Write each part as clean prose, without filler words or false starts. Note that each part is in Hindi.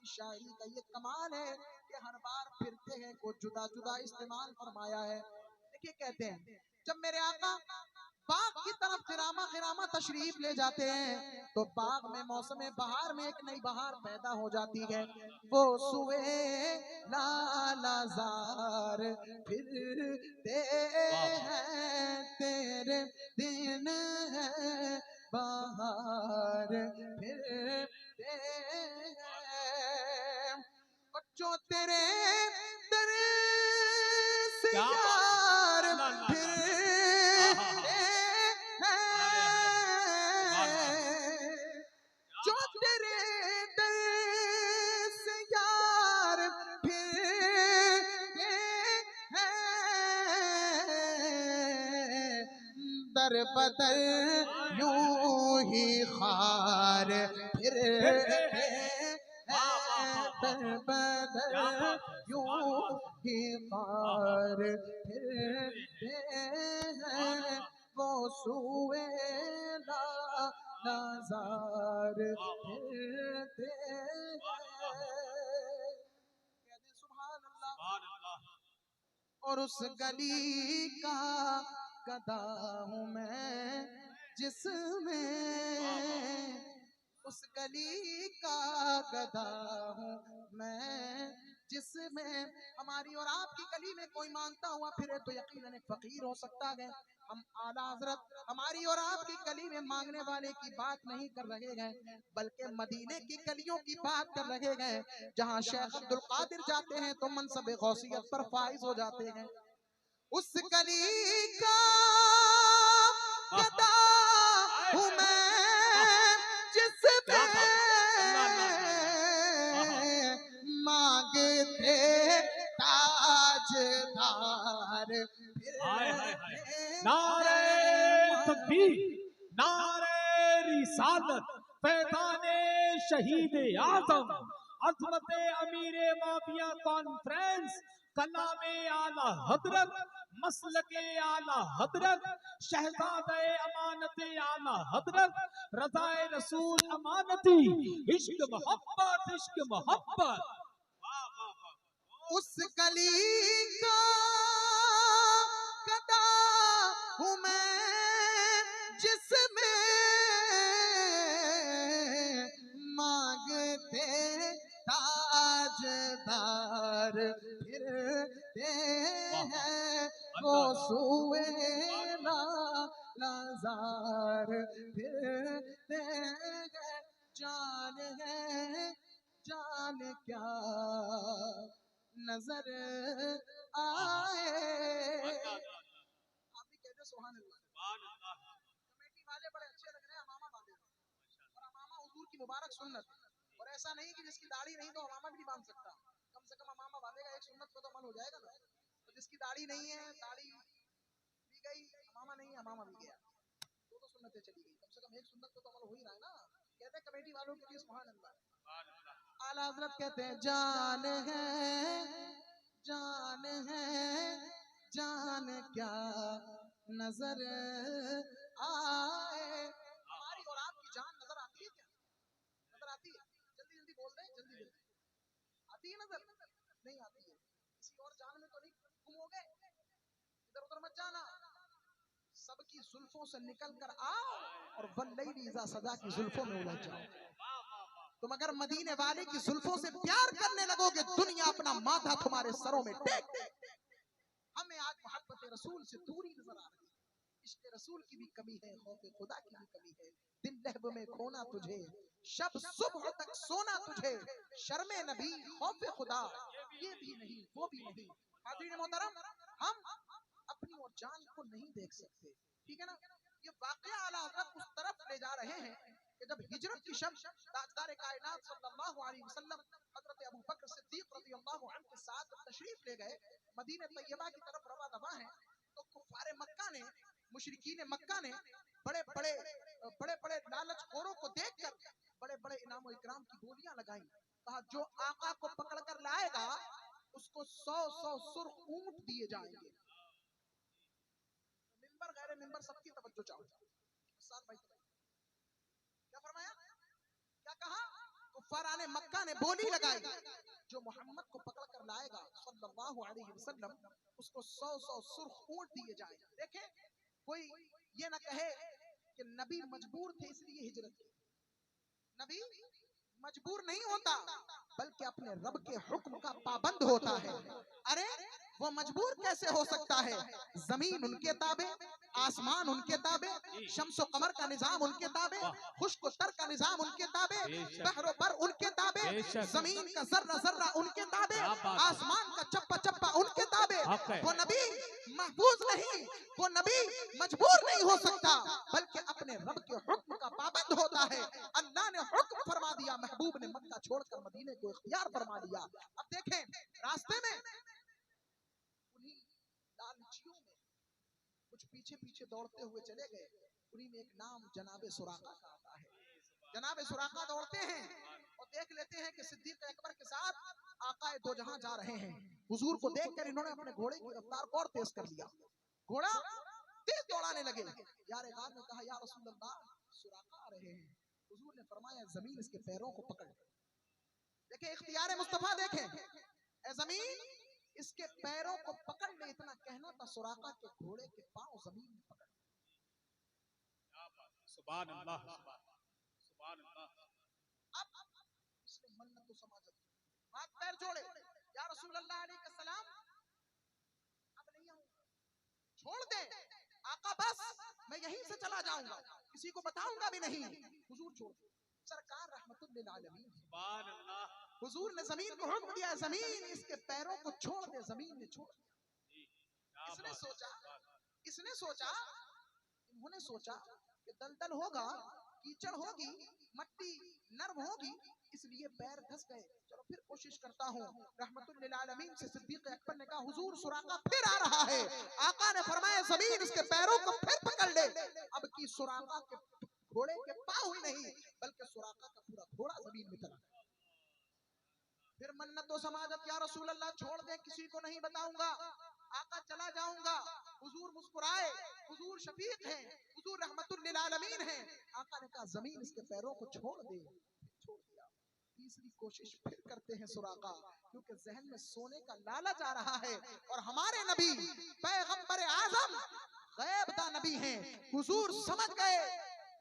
की शायरी का ये कमाल है कि हर बार फिरते हैं को जुदा जुदा इस्तेमाल फरमाया है। देखिए कहते हैं जब मेरे आका बाग की तरफ खिरामा खिरामा तशरीफ ले जाते हैं तो बाग में मौसम बहार में एक नई बहार पैदा हो जाती है। वो सुए लालाजार फिरते हैं तेरे दिन है बहार फिरते हैं बच्चों तेरे दर से यार फिरते जो तेरे दर से यार फिरते हैं दर बदर यूं ही खार फिरते हैं दर बदर यूं ही खार फिरते हैं वो सुए लाजार फिरते हैं। कहते सुभान अल्लाह। और उस गली का गदा हूँ मैं जिसमें उस गली का गदा हूँ मैं जिसमें हमारी और आपकी गली में कोई मांगता हुआ फिरे तो यकीनन एक फकीर हो सकता है। हम आला हजरत हमारी और आपकी गली में मांगने वाले की बात नहीं कर रहे हैं बल्कि मदीने की गलियों की बात कर रहे हैं जहाँ शेख अब्दुल कादिर जाते हैं तो मनसब गौसियत पर फाइज हो जाते हैं। उस गली का गदा हूँ मैं जिसमें मांगते ताजदार नारे तकबीर नारे रिसालत फैज़ाने शहीद आज़म अज़मत अमीर माफिया कॉन्फ्रेंस कलामे आला हजरत मसलके आला हजरत शहजादे अमानत आला हजरत रज़ाए रसूल अमानती इश्क मोहब्बत। उस गली का गदा हूँ मैं जिसमें मांगते ताजदार फिरते हैं वो सुए लाजार फिरते हैं जान है जान क्या नजर आए। आप भी कहते सुभान अल्लाह। कमेटी वाले बड़े अच्छे लग रहे हैं अमामा बांधे और अमामा हुजूर की मुबारक सुन्नत और ऐसा नहीं कि जिसकी दाढ़ी नहीं तो अमामा भी नहीं बांध सकता कम से कम अमामा बांधेगा एक सुन्नत को तो अमल हो जाएगा ना। तो जिसकी दाढ़ी नहीं है दाढ़ी भी गई अमामा नहीं है अमामा भी गया तो सुन्नतें चली गई कम से कम एक सुन्नत को तो अमल हो ही रहा है ना। कहते हैं कमेटी वालों के लिए सुभान अल्लाह। आला हज़रत कहते हैं जान है जान क्या नजर आए। हमारी और आपकी जान नजर आती है क्या नजर आती है जल्दी जल्दी बोल दें जल्दी जल्दी आती है नजर नहीं आती है किसी और जान में तो नहीं गुम हो गए इधर उधर मत जाना सबकी जुल्फों से निकल कर आओ और वल्लैली इज़ा सजा की जुल्फों में उलझ जाओ। तुम अगर मदीने वाले की जुल्फों से प्यार करने लगोगे दुनिया अपना माथा तुम्हारे सरों में टेक देगी। हमें आज मोहब्बत रसूल से दूरी नजर आ रही है इश्क रसूल की भी कमी है खौफ खुदा की भी कमी है दिन लहब में खोना तुझे शब सुबह तक सोना तुझे शर्मे नबी खौफ खुदा ये भी नहीं वो भी नहीं। हाज़रीन मोहतरम हम अपनी और जान को नहीं देख सकते ठीक है ना। ये वाकया आला हज़रत उस तरफ ले जा रहे हैं कि जब हिजरत की शब ताजदार कायनात सल्लल्लाहु अलैहि वसल्लम हजरत अबू बकर सिद्दीक रज़ियल्लाहु अन्हु के साथ तशरीफ ले गए मदीने तैयबा की तरफ रवा दवा हैं तो कुफारे मक्का ने मुशरिकीन मक्का ने बड़े बड़े लालचखोरों को देखकर बड़े बड़े इनाम इकराम की बोलियां लगाई। कहा जो आका को पकड़ कर लाएगा उसको 100 सुर्ख ऊंट दिए जाएंगे। मिंबर गैर मिंबर सबकी तवज्जो चाहो। क्या फरमाया क्या कहा कुफाराने मक्का ने बोली लगाई, जो मोहम्मद को पकड़ कर लाएगा सल्लल्लाहु अलैहि वसल्लम, उसको 100 सुर्ख ऊंट दिए जाएंगे। देखें, कोई ये ना कहे कि नबी मजबूर थे इसलिए हिजरत की। नबी मजबूर नहीं होता, बल्कि अपने रब के हुक्म का पाबंद होता है। अरे वो मजबूर कैसे हो सकता है? जमीन उनके ताबे, आसमान उनके ताबे, शम्स और कमर का निजाम उनके ताबे, खुश्क और तर का निजाम उनके ताबे, बहर बर उनके ताबे, जमीन का जर्रा जर्रा उनके ताबे, आसमान का चप्पा चप्पा उनके ताबे। वो नबी महफूज नहीं, वो नबी मजबूर नहीं हो सकता, बल्कि अपने रब के हुक्म का पाबंद होता है। अल्लाह ने हुक्म फरमा दिया, महबूब ने मक्का छोड़कर मदीने को इख्तियार फरमा लिया। अब देखें, रास्ते में उन्हीं लालचियों में कुछ पीछे पीछे दौड़ते हुए चले गए। उन्हीं में एक नाम जनाबे सुराका का आता है। जनाबे सुराका दौड़ते हैं और देख लेते हैं कि सिद्दीक अकबर के साथ आकाए दो जहां जा रहे हैं। हुजूर को देखकर इन्होंने अपने घोड़े की रफ्तार को और तेज कर लिया, घोड़ा तेज दौड़ाने लगे। यार एक आदमी ने कहा, या रसूल अल्लाह, सुराका आ रहे हैं। हुजूर ने फरमाया, जमीन इसके पैरों को पकड़। देखें इख्तियार मुस्तफा, देखें, ए जमीन इसके पैरों को पकड़ ले। इतना कहना था, सुराका के घोड़े के पांव जमीन में पकड़। सुभान अल्लाह, सुभान अल्लाह। अब इसने मन्नत तो समझ ली, हाथ पैर जोड़े, या रसूल अल्लाह अलैहि सलाम, अब नहीं आऊंगा, छोड़ दे आका, बस मैं यहीं से चला जाऊंगा, किसी को बताऊंगा भी नहीं। हुजूर छोड़ दे। सरकार रहमतुल लिल आलमीन, सुभान अल्लाह, हुजूर ने जमीन को हुक्म दिया, जमीन इसके पैरों को छोड़ दे। जमीन ने छोड़ दिया। इसने सोचा, इन्होंने सोचा कि दलदल होगा, कीचड़ होगी, मट्टी नरम होगी, इसलिए पैर धस गए। चलो फिर कोशिश करता हूँ। रहमतुल लिल आलमीन से सिद्दीक अकबर ने कहा, हुजूर सुराका फिर आ रहा है। आका ने फरमाया, जमीन इसके पैरों को फिर पकड़ ले। अब की सुराका के घोड़े के पांव ही नहीं, बल्कि सुराका का पूरा घोड़ा जमीन में चला गया। फिर मन्नत तो समाजत, या रसूल अल्लाह छोड़ दे, किसी को नहीं बताऊंगा, आका चला जाऊंगा। हुजूर मुस्कुराए, हुजूर शफीक हैं, हुजूर रहमतुल लिल आलमीन हैं। आका ने कहा, जमीन इसके पैरों को छोड़ दे। छोड़ दिया। तीसरी कोशिश फिर करते हैं सुराका, क्योंकि जहन में सोने का लालच आ रहा है। और हमारे नबी पैगंबर आजम गैबदा नबी हैं। हुजूर समझ गए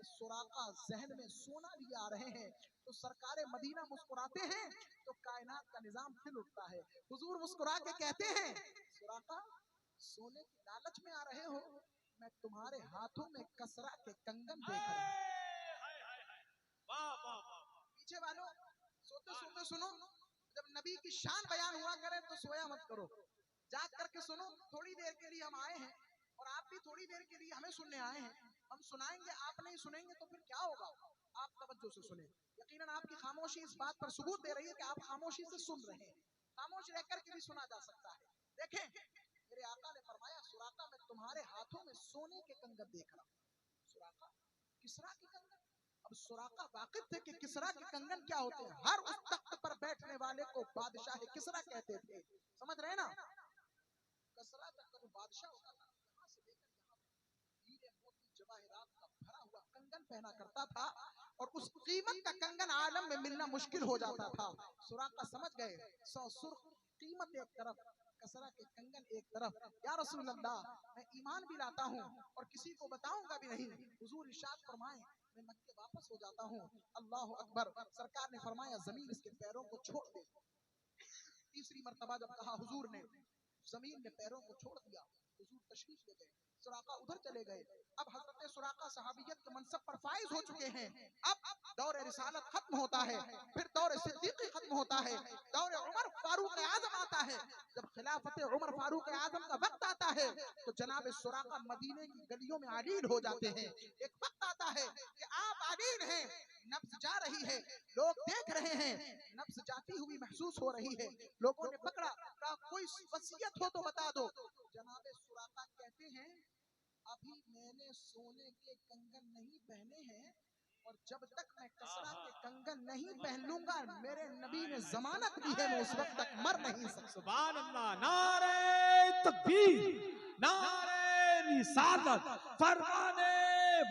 सुराका जहन में सोना लिए आ रहे हैं। तो सरकारे मदीना मुस्कुराते हैं तो कायनात का निजाम खिल उठता है। हुजूर मुस्कुरा के कहते हैं, सुराका सोने की लालच में आ रहे हो, मैं तुम्हारे हाथों में कसरा के कंगन देख रहा हूं। पीछे वालों सोते सोते सुनो, जब नबी की शान बयान हुआ करे तो सोया मत करो, जाग करके सुनो। थोड़ी देर के लिए हम आए हैं और आप भी थोड़ी देर के लिए हमें सुनने आए हैं। हम सुनाएंगे, आप नहीं सुनेंगे तो फिर क्या होगा? आप तवज्जो से सुने। यकीनन आपकी खामोशी इस बात पर सबूत दे रही है कि आप खामोशी से सुन रहे हैं। खामोश रहकर के भी सुना जा सकता है। देखें, मेरे आका ने फरमाया, सुराका मैं तुम्हारे हाथों में सोने के कंगन देख रहा हूं। सुराका किसरा के कंगन? अब सुराका वाकिफ थे कि किसरा के कंगन क्या होते हैं। हर उस तख्त पर बैठने वाले को बादशाह किसरा कहते थे। समझ रहे ना? कसरा तक वो बादशाह होता था, यहाँ से लेकर यहाँ हीरे मोती जवाहरात का भरा हुआ कंगन पहना करता था, और उस कीमत का कंगन आलम में मिलना मुश्किल हो जाता था। सुराका समझ गए, 100 सुर्ख कीमत एक तरफ, कसरा के कंगन एक तरफ। या रसूल अल्लाह, मैं ईमान भी लाता हूँ और किसी को बताऊंगा भी नहीं। हुजूर इरशाद फरमाए, मैं मक्के वापस हो जाता हूँ। अल्लाह अकबर। सरकार ने फरमाया, जमीन इसके पैरों को छोड़ दे। तीसरी मर्तबा जब कहा हुजूर ने, जमीन ने पैरों को छोड़ दिया। हुजूर तशरीफ ले गए, सुराका उधर चले गए। अब हजरत सुराका सहाबियत के मनसब पर फाइज हो चुके हैं। अब दौर रिसालत खत्म होता है, फिर दौर सिद्दीकी खत्म होता है, दौर उमर फारूक आजम आता है। जब खिलाफत उमर फारूक आजम का वक्त आता है तो जनाब सुराका मदीने की गलियों में आलीन हो जाते हैं। एक वक्त आता है कि आप आलीन हैं, नब्ज जा रही है, लोग देख रहे हैं, नब्ज जाती हुई महसूस हो रही है। लोगों ने पकड़ा, कहा कोई वसीयत हो तो बता दो। जनाब सुराका कहते हैं, अभी मैंने सोने के कंगन नहीं पहने हैं, और जब तक मैं कसरा के कंगन नहीं पहन लूंगा, मेरे नबी ने जमानत दी है, मैं उस वक्त तक मर नहीं सकता। सुभान अल्लाह। नारे तकबीर, नारे रिसालत, फरमाने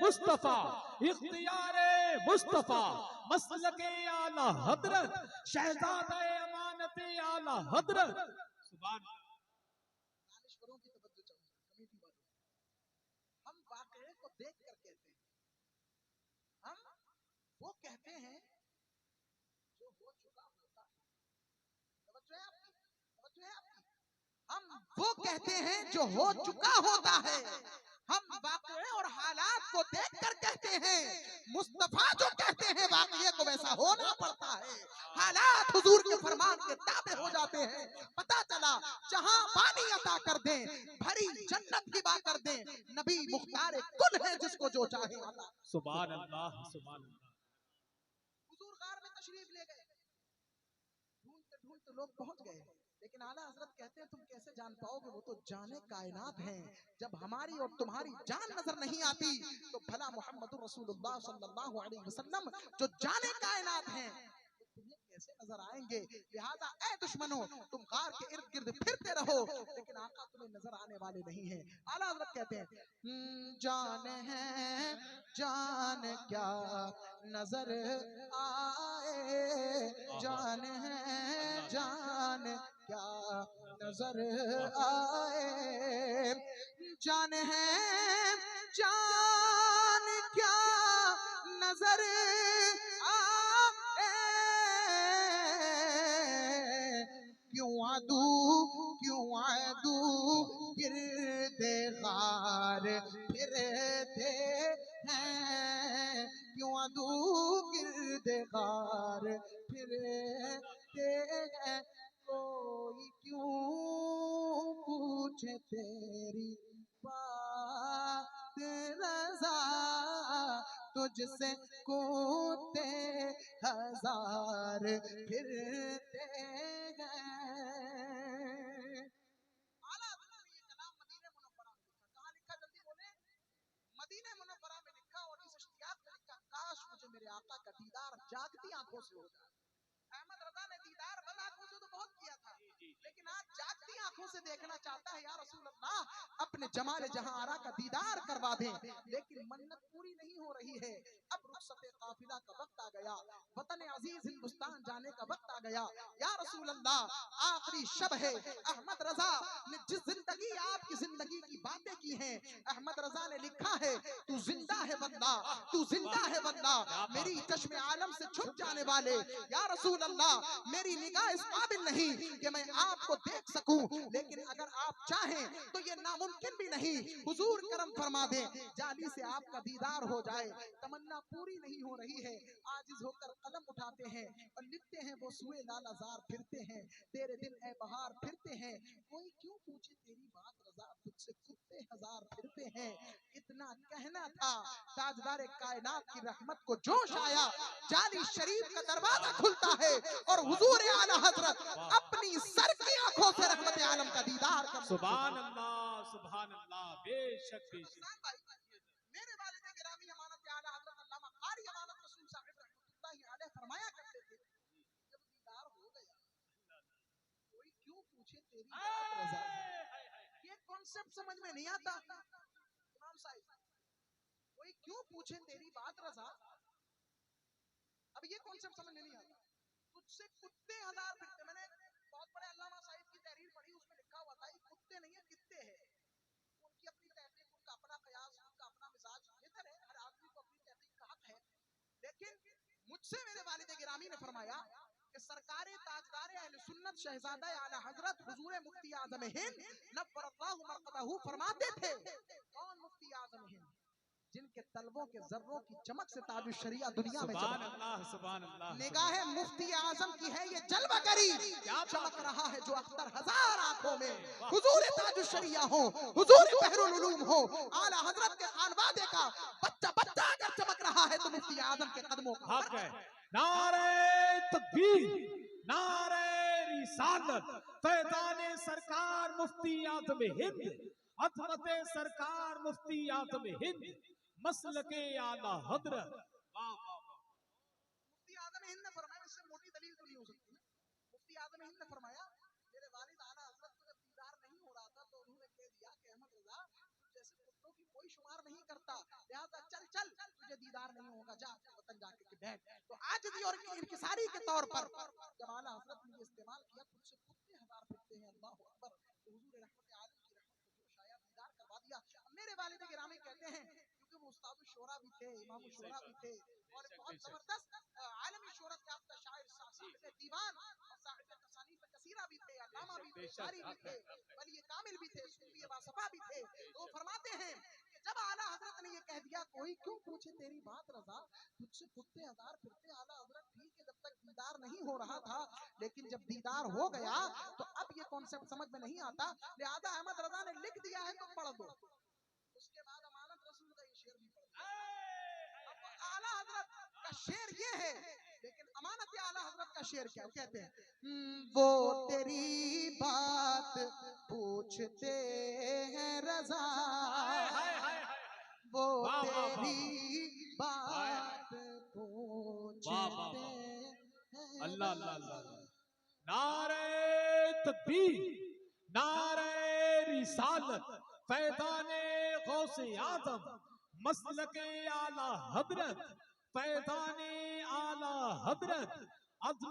मुस्तफा, इख्तियारे मुस्तफा मसलके आला हजरत शहजादा अमानत आला हजरत। सुभान दानिश्वरों की तवज्जो चाहिए, कमेटी वालों, हम वाकये को देख कर कहते हैं, हम वो कहते हैं जो हो चुका होता है। तवज्जो है आपकी, तवज्जो है आपकी। हम वो कहते हैं जो हो चुका होता है। हम वाकये और हालात को देखकर कहते हैं। मुस्तफा जो कहते हैं वाकये को वैसा होना पड़ता है। हालात हुजूर के फरमान के ताबे हो जाते हैं। पता चला जहां पानी अता कर दें, भरी जन्नत हिबा कर दें, नबी मुख्तार कुल है जिसको जो चाहे अता। सुभान अल्लाह सुभान अल्लाह। हुजूर गार में तशरीफ ले गए, ढूंढते ढूंढते लोग पहुंच गए, लेकिन आला हजरत कहते हैं तुम कैसे जान पाओगे, वो तो जाने कायनात हैं। जब हमारी और तुम्हारी जान नजर नहीं आती तो भला मोहम्मद रसूलुल्लाह सल्लल्लाहु अलैहि वसल्लम जो जाने कायनात हैं तो तुम्हें कैसे नजर आएंगे। लिहाजा ए दुश्मनों तुम गार के इर्द गिर्द फिरते रहो, लेकिन आका तुम्हें नजर आने वाले नहीं हैं। आला हजरत कहते हैं जान है जान क्या नजर आए, जान है जान क्या नजर आए, जान है जान क्या नजर आए, क्यों आदू गिरदे गार फिरते हैं, क्यों आदू गिरदे गार फिरते हैं, कोई क्यों पूछे तेरी बात रज़ा, तुझसे कूदते हजार फिरते हैं। आला हज़रत ने ये कलाम मदीने मुनव्वरा में लिखा। कहाँ लिखा जल्दी बोले? मदीने मुनव्वरा में लिखा और इस इश्तियाक में लिखा, काश मुझे मेरे आका का दीदार जागती आंखों से हो जाए। अहमद रजा ने दीदार बंद आंखों से तो बहुत किया था, लेकिन आज जागती आंखों से देखना चाहता है। या रसूल अल्लाह अपने जमाले जहां आरा का दीदार करवा दें, लेकिन मन्नत पूरी नहीं हो रही है। अब रुखसते काफिला का वक्त आ गया, वतन अजीज हिंदुस्तान जाने का वक्त आ गया। या रसूल अल्लाह आखिरी शब है। अहमद रजा ने जिस जिंदगी आपकी जिंदगी की बातें की हैं, अहमद रजा ने लिखा है तू जिंदा है बंदा, तू जिंदा है बंदा, मेरी चश्मे आलम से छुप जाने वाले। या रसूल अल्लाह मेरी निगाह इस काबिल नहीं कि मैं आपको देख सकूं, लेकिन अगर आप चाहें तो ये नामुमकिन भी नहीं। हुजूर करम फरमा दें, जाली से आपका दीदार हो जाए। तमन्ना पूरी नहीं हो रही है, आजिज होकर कलम उठाते हैं और लिखते हैं वो सुए लालाजार फिरते हैं, तेरे दिन ए बहार फिरते हैं, कोई क्यों पूछे तेरी बात रजा, तुझसे कुत्ते हजार फिरते हैं। इतना कहना था, ताजदार कायनात की रहमत को जोश आया, जाली शरीफ का दरवाजा खुलता है और हुजूर आला हजरत अपनी सर की आंखों से रहमत आलम का दीदार कर। सुभान अल्लाह बेशक बेशक। मेरे वालिद गिरामी अमानत आला हजरत अल्लामा कारी अमानत रसूल साहब रहमतुल्लाहि अलैह फरमाया करते थे, जब दीदार हो गया कोई क्यों पूछे तेरी बात रजा। ये कॉन्सेप्ट समझ में नहीं आता इमाम साहब, कोई क्यों पूछे तेरी बात रजा। अब ये कॉन्सेप्ट समझ में नहीं आता। तुझसे कुत्ते हजार फिरते, मैंने बहुत बड़े अल्लामा साहिब की तहरीर पढ़ी, उसमें लिखा हुआ था ये कुत्ते नहीं है कित्ते हैं। उनकी अपनी तहरीर, उनका अपना कयास, उनका अपना मिजाज, बेहतर है, हर आदमी को अपनी तहरीर का हक है। लेकिन मुझसे मेरे वालिद गिरामी ने फरमाया कि सरकारे ताजदार अहले सुन्नत शहजादा आला हजरत हुजूर मुफ्ती आजम हिंद नव्वरल्लाहु मरकदहू फरमाते थे, कौन मुफ्ती आजम हिंद, जिनके तलवों के जर्रों की चमक से ताजुश शरिया दुनिया में सुभान चमका। अल्लाह सुभान अल्लाह। निगाह मुफ्ती आजम की है ये जलवा करी, चमक रहा है जो अख्तर हजार आंखों में। हुजूर ताजुश शरिया हो, हुजूर बहरुल उलूम हो, आला हजरत के खानवादे का बच्चा बच्चा अगर चमक रहा है तो मुफ्ती आजम के कदमों का हक है। नारे तकबीर, नारे रिसालत, फैजाने सरकार मुफ्ती आजम हिंद, अजमत सरकार मुफ्ती आजम हिंद, मसलके आला हजरत। वाह वाह वाह। मुफ्ती आजम हिंद ने फरमाया, इससे मोटी दलील तो नहीं हो सकती। मुफ्ती आजम हिंद ने फरमाया मेरे वालिद आला हजरत को जब दीदार नहीं हो रहा था तो उन्होंने कह दिया कि अहमद रजा जैसे कुत्तों की कोई शुमार नहीं करता, लिहाजा चल चल तुझे दीदार नहीं होगा, जा अपने वतन जा तो आजिज़ी और इंकिसारी के तौर पर जब आला हजरत ने ये इस्तेमाल किया, खुद से कुत्ते हजार फिरते हैं, अल्लाह अकबर, तो हुजूर रहमत आलम की रहमत को जोश आया, दीदार करवा दिया। मेरे वालिद गिरामी कहते हैं, क्योंकि वो उस्ताद शोरा भी थे, इमाम शोरा भी थे, और बहुत जबरदस्त आलमी शोहरत याफ्ता शायर, साहिब दीवान और साहिब तसानीफ कसीरा भी थे, अल्लामा भी थे, शारी भी थे, वली कामिल भी थे, सूफी बासफा भी थे। तो फरमाते हैं कि जब आला हजरत ने ये कह दिया, कोई क्यों पूछे तेरी बात रजा, तुझसे कुत्ते हजार फिरते। आला हजरत ठीक है, जब तक दीदार नहीं हो रहा था, लेकिन जब दीदार हो गया तो अब ये कॉन्सेप्ट समझ में नहीं आता, लिहाजा अहमद रजा ने लिख दिया है तो पढ़ दो। उसके बाद अमानत रसूल का ये शेर भी पढ़ दो। अब आला हजरत का शेर ये है, लेकिन अमानत आला हजरत का शेर क्या कहते हैं, वो तेरी बात पूछते हैं रजा, वो तेरी बात पूछते हैं। अल्लाह अल्लाह अल्लाह। नारे तकबीर, नारे रिसालत, फैज़ाने गौसे आज़म, मसलके आला हजरत, फैज़ाने आला हजरत।